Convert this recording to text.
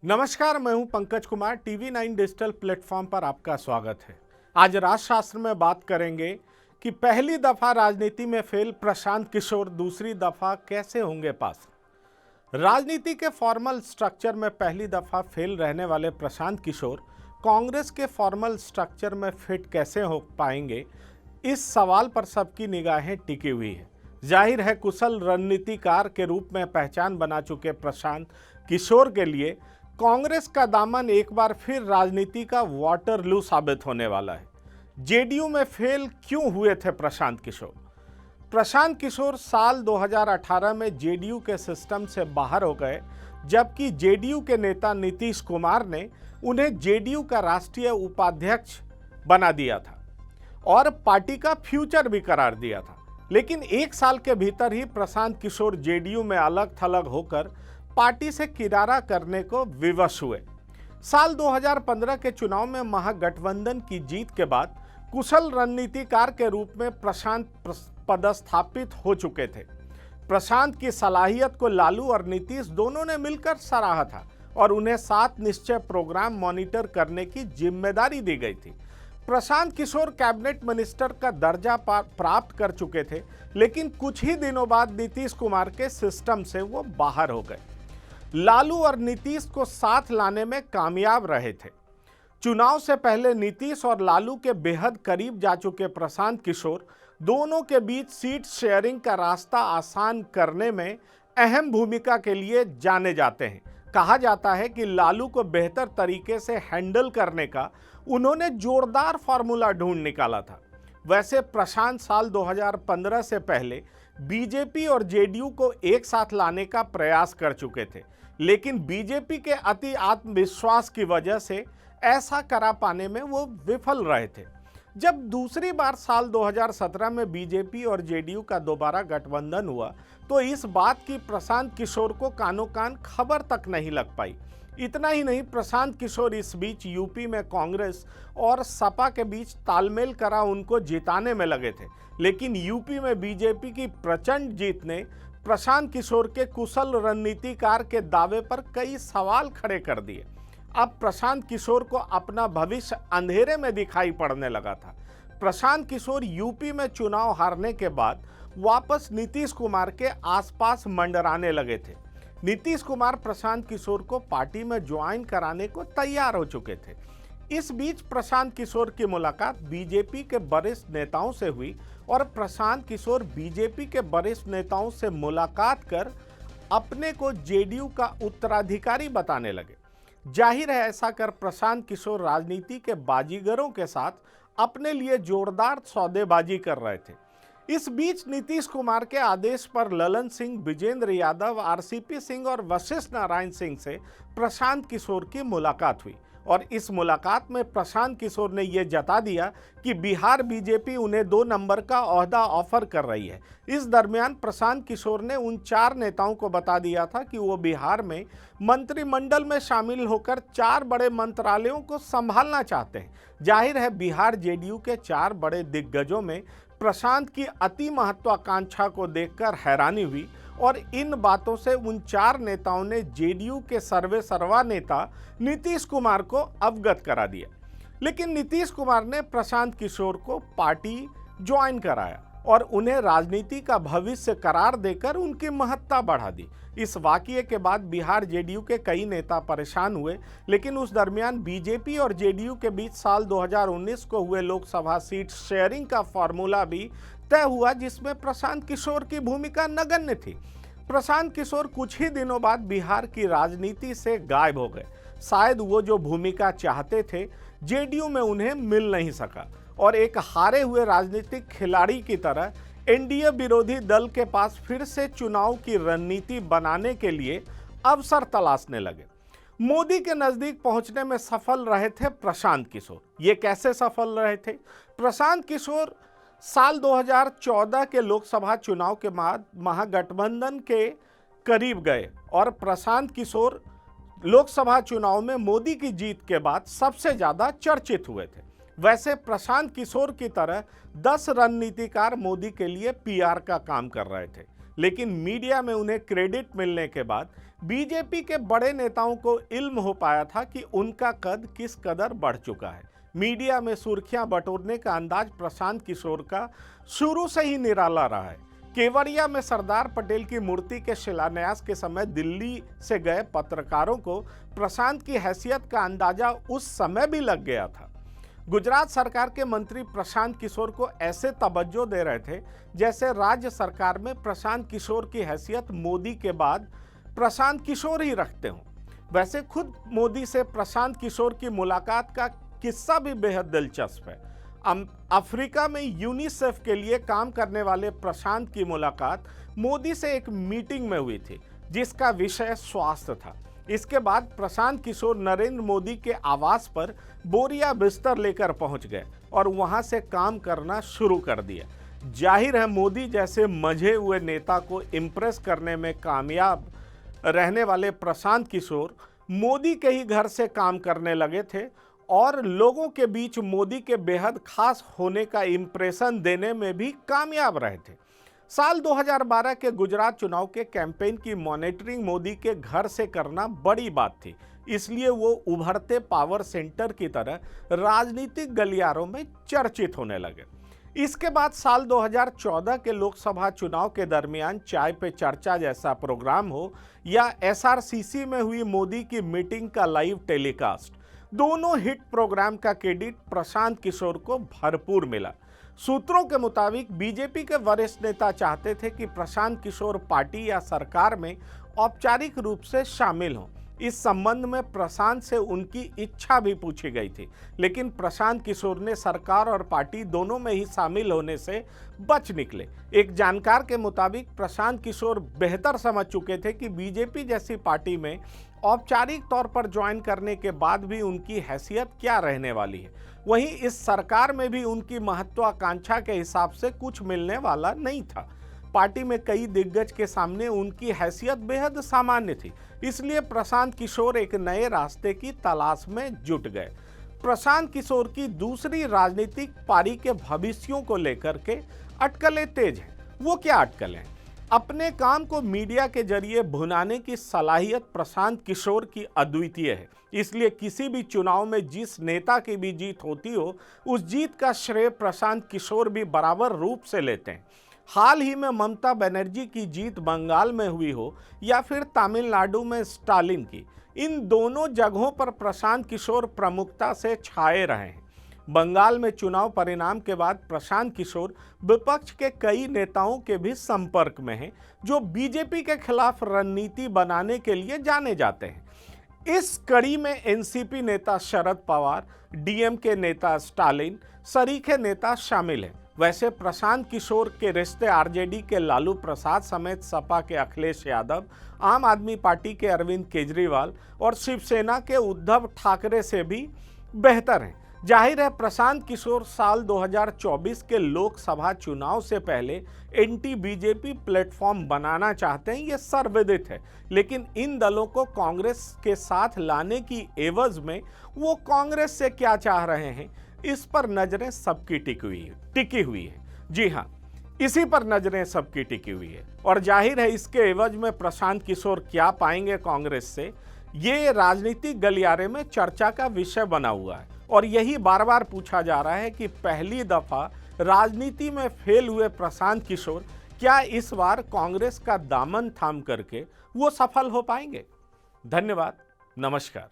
नमस्कार, मैं हूं Pankaj Kumar. TV 9 digital platform पर आपका स्वागत है। आज राजशास्त्र में बात करेंगे कि पहली दफा राजनीति में फेल प्रशांत किशोर दूसरी दफा कैसे होंगे पास। राजनीति के फॉर्मल स्ट्रक्चर में पहली दफा फेल रहने वाले प्रशांत किशोर कांग्रेस के फॉर्मल स्ट्रक्चर में फिट कैसे हो पाएंगे, इस सवाल पर सबकी निगाहें टिकी हुई है। जाहिर है, कुशल रणनीतिकार के रूप में पहचान बना चुके प्रशांत किशोर के लिए कांग्रेस का दामन एक बार फिर राजनीति का वाटरलू साबित होने वाला है। जेडीयू में फेल क्यों हुए थे प्रशांत किशोर? प्रशांत किशोर साल 2018 में जेडीयू के सिस्टम से बाहर हो गए, जबकि जेडीयू के नेता नीतीश कुमार ने उन्हें जेडीयू का राष्ट्रीय उपाध्यक्ष बना दिया था और पार्टी का फ्यूचर भी करार दिया था। लेकिन एक साल के भीतर ही प्रशांत किशोर जेडीयू में अलग थलग होकर पार्टी से किनारा करने को विवश हुए। साल 2015 के चुनाव में महागठबंधन की जीत के बाद कुशल रणनीतिकार के रूप में प्रशांत पदस्थापित हो चुके थे। प्रशांत की सलाहियत को लालू और नीतीश दोनों ने मिलकर सराहा था और उन्हें 7 निश्चय प्रोग्राम मॉनिटर करने की जिम्मेदारी दी गई थी। प्रशांत किशोर कैबिनेट मिनिस्टर का दर्जा प्राप्त कर चुके थे, लेकिन कुछ ही दिनों बाद नीतीश कुमार के सिस्टम से वो बाहर हो गए। लालू और नीतीश को साथ लाने में कामयाब रहे थे। चुनाव से पहले नीतीश और लालू के बेहद करीब जा चुके प्रशांत किशोर दोनों के बीच सीट शेयरिंग का रास्ता आसान करने में अहम भूमिका के लिए जाने जाते हैं। कहा जाता है कि लालू को बेहतर तरीके से हैंडल करने का उन्होंने जोरदार फार्मूला ढूंढ निकाला था। वैसे प्रशांत साल 2015 से पहले बीजेपी और जेडीयू को एक साथ लाने का प्रयास कर चुके थे, लेकिन बीजेपी के अति आत्मविश्वास की वजह से ऐसा करा पाने में वो विफल रहे थे। जब दूसरी बार साल 2017 में बीजेपी और जेडीयू का दोबारा गठबंधन हुआ तो इस बात की प्रशांत किशोर को कानों कान खबर तक नहीं लग पाई। इतना ही नहीं, प्रशांत किशोर इस बीच यूपी में कांग्रेस और सपा के बीच तालमेल करा उनको जिताने में लगे थे, लेकिन यूपी में बीजेपी की प्रचंड जीत ने प्रशांत किशोर के कुशल रणनीतिकार के दावे पर कई सवाल खड़े कर दिए। अब प्रशांत किशोर को अपना भविष्य अंधेरे में दिखाई पड़ने लगा था। प्रशांत किशोर यूपी में चुनाव हारने के बाद वापस नीतीश कुमार के आसपास मंडराने लगे थे। नीतीश कुमार प्रशांत किशोर को पार्टी में ज्वाइन कराने को तैयार हो चुके थे। इस बीच प्रशांत किशोर की मुलाकात बीजेपी के वरिष्ठ नेताओं से हुई और प्रशांत किशोर बीजेपी के वरिष्ठ नेताओं से मुलाकात कर अपने को जेडीयू का उत्तराधिकारी बताने लगे। जाहिर है, ऐसा कर प्रशांत किशोर राजनीति के बाजीगरों के साथ अपने लिए जोरदार सौदेबाजी कर रहे थे। इस बीच नीतीश कुमार के आदेश पर ललन सिंह, विजेंद्र यादव, आरसीपी सिंह और वशिष्ठ नारायण सिंह से प्रशांत किशोर की मुलाकात हुई और इस मुलाकात में प्रशांत किशोर ने यह जता दिया कि बिहार बीजेपी उन्हें 2 नंबर का ओहदा ऑफर कर रही है। इस दरमियान प्रशांत किशोर ने उन 4 नेताओं को बता दिया था कि वो बिहार में मंत्रिमंडल में शामिल होकर 4 बड़े मंत्रालयों को संभालना चाहते हैं। जाहिर है, बिहार जेडीयू के 4 बड़े दिग्गजों में प्रशांत की अति महत्वाकांक्षा को देखकर हैरानी हुई और इन बातों से उन 4 नेताओं ने जेडीयू के सर्वेसर्वा नेता नीतीश कुमार को अवगत करा दिया। लेकिन नीतीश कुमार ने प्रशांत किशोर को पार्टी ज्वाइन कराया और उन्हें राजनीति का भविष्य करार देकर उनकी महत्ता बढ़ा दी। इस वाकये के बाद बिहार जेडीयू के कई नेता परेशान हुए, लेकिन उस दरमियान बीजेपी और जेडीयू के बीच साल 2019 को हुए लोकसभा सीट शेयरिंग का फॉर्मूला भी तय हुआ, जिसमें प्रशांत किशोर की भूमिका नगण्य थी। प्रशांत किशोर कुछ ही दिनों बाद बिहार की राजनीति से गायब हो गए। शायद वो जो भूमिका चाहते थे जेडीयू में उन्हें मिल नहीं सका और एक हारे हुए राजनीतिक खिलाड़ी की तरह एनडीए विरोधी दल के पास फिर से चुनाव की रणनीति बनाने के लिए अवसर तलाशने लगे। मोदी के नजदीक पहुंचने में सफल रहे थे प्रशांत किशोर। ये कैसे सफल रहे थे? प्रशांत किशोर साल 2014 के लोकसभा चुनाव के बाद महागठबंधन के करीब गए और प्रशांत किशोर लोकसभा चुनाव में मोदी की जीत के बाद सबसे ज़्यादा चर्चित हुए थे। वैसे प्रशांत किशोर की तरह 10 रणनीतिकार मोदी के लिए पीआर का काम कर रहे थे। लेकिन मीडिया में उन्हें क्रेडिट मिलने के बाद बीजेपी के बड़े नेताओं को इल्म हो पाया था कि उनका कद किस कदर बढ़ चुका है। मीडिया में सुर्खियां बटोरने का अंदाज प्रशांत किशोर का शुरू से ही निराला रहा है। केवड़िया में सरदार पटेल की मूर्ति के शिलान्यास के समय दिल्ली से गए पत्रकारों को प्रशांत की हैसियत का अंदाजा उस समय भी लग गया था। गुजरात सरकार के मंत्री प्रशांत किशोर को ऐसे तवज्जो दे रहे थे जैसे राज्य सरकार में प्रशांत किशोर की हैसियत मोदी के बाद प्रशांत किशोर ही रखते हों। वैसे खुद मोदी से प्रशांत किशोर की मुलाकात का किस्सा भी बेहद दिलचस्प है। अफ्रीका में यूनिसेफ के लिए काम करने वाले प्रशांत की मुलाकात मोदी से एक मीटिंग में हुई थी जिसका विषय स्वास्थ्य था। इसके बाद प्रशांत किशोर नरेंद्र मोदी के आवास पर बोरिया बिस्तर लेकर पहुंच गए और वहां से काम करना शुरू कर दिया। जाहिर है मोदी जैसे मंझे हुए नेता को इम्प्रेस करने में कामयाब रहने वाले प्रशांत किशोर मोदी के ही घर से काम करने लगे थे और लोगों के बीच मोदी के बेहद खास होने का इम्प्रेशन देने में भी कामयाब रहे थे। साल 2012 के गुजरात चुनाव के कैंपेन की मॉनिटरिंग मोदी के घर से करना बड़ी बात थी, इसलिए वो उभरते पावर सेंटर की तरह राजनीतिक गलियारों में चर्चित होने लगे। इसके बाद साल 2014 के लोकसभा चुनाव के दरमियान चाय पे चर्चा जैसा प्रोग्राम हो या एसआरसीसी में हुई मोदी की मीटिंग का लाइव टेलीकास्ट, दोनों हिट प्रोग्राम का क्रेडिट प्रशांत किशोर को भरपूर मिला। सूत्रों के मुताबिक बीजेपी के वरिष्ठ नेता चाहते थे कि प्रशांत किशोर पार्टी या सरकार में औपचारिक रूप से शामिल हों। इस संबंध में प्रशांत से उनकी इच्छा भी पूछी गई थी, लेकिन प्रशांत किशोर ने सरकार और पार्टी दोनों में ही शामिल होने से बच निकले। एक जानकार के मुताबिक प्रशांत किशोर बेहतर समझ चुके थे कि बीजेपी जैसी पार्टी में औपचारिक तौर पर ज्वाइन करने के बाद भी उनकी हैसियत क्या रहने वाली है। वहीं इस सरकार में भी उनकी महत्वाकांक्षा के हिसाब से कुछ मिलने वाला नहीं था। पार्टी में कई दिग्गज के सामने उनकी हैसियत बेहद सामान्य थी, इसलिए प्रशांत किशोर एक नए रास्ते की तलाश में जुट गए। प्रशांत किशोर की दूसरी राजनीतिक पारी के भविष्यों को लेकर के अटकलें तेज हैं। वो क्या अटकलें? अपने काम को मीडिया के जरिए भुनाने की सलाहियत प्रशांत किशोर की अद्वितीय है, इसलिए किसी भी चुनाव में जिस नेता की भी जीत होती हो, उस जीत का श्रेय प्रशांत किशोर भी बराबर रूप से लेते हैं। हाल ही में ममता बनर्जी की जीत बंगाल में हुई हो या फिर तमिलनाडु में स्टालिन की, इन दोनों जगहों पर प्रशांत किशोर प्रमुखता से छाए रहे हैं। बंगाल में चुनाव परिणाम के बाद प्रशांत किशोर विपक्ष के कई नेताओं के भी संपर्क में हैं, जो बीजेपी के खिलाफ रणनीति बनाने के लिए जाने जाते हैं। इस कड़ी में एनसीपी नेता शरद पवार, डीएमके नेता स्टालिन, सरीखे नेता शामिल हैं। वैसे प्रशांत किशोर के रिश्ते आरजेडी के लालू प्रसाद समेत सपा के अखिलेश यादव, आम आदमी पार्टी के अरविंद केजरीवाल और शिवसेना के उद्धव ठाकरे से भी बेहतर हैं। जाहिर है प्रशांत किशोर साल 2024 के लोकसभा चुनाव से पहले एंटी बीजेपी प्लेटफॉर्म बनाना चाहते हैं, ये सर्वविदित है, लेकिन इन दलों को कांग्रेस के साथ लाने की एवज में वो कांग्रेस से क्या चाह रहे हैं, इस पर नजरें सबकी टिकी हुई है। जी हाँ, इसी पर नजरें सबकी टिकी हुई है और जाहिर है इसके एवज में प्रशांत किशोर क्या पाएंगे कांग्रेस से, ये राजनीतिक गलियारे में चर्चा का विषय बना हुआ है। और यही बार बार पूछा जा रहा है कि पहली दफा राजनीति में फेल हुए प्रशांत किशोर क्या इस बार कांग्रेस का दामन थाम करके वो सफल हो पाएंगे। धन्यवाद, नमस्कार।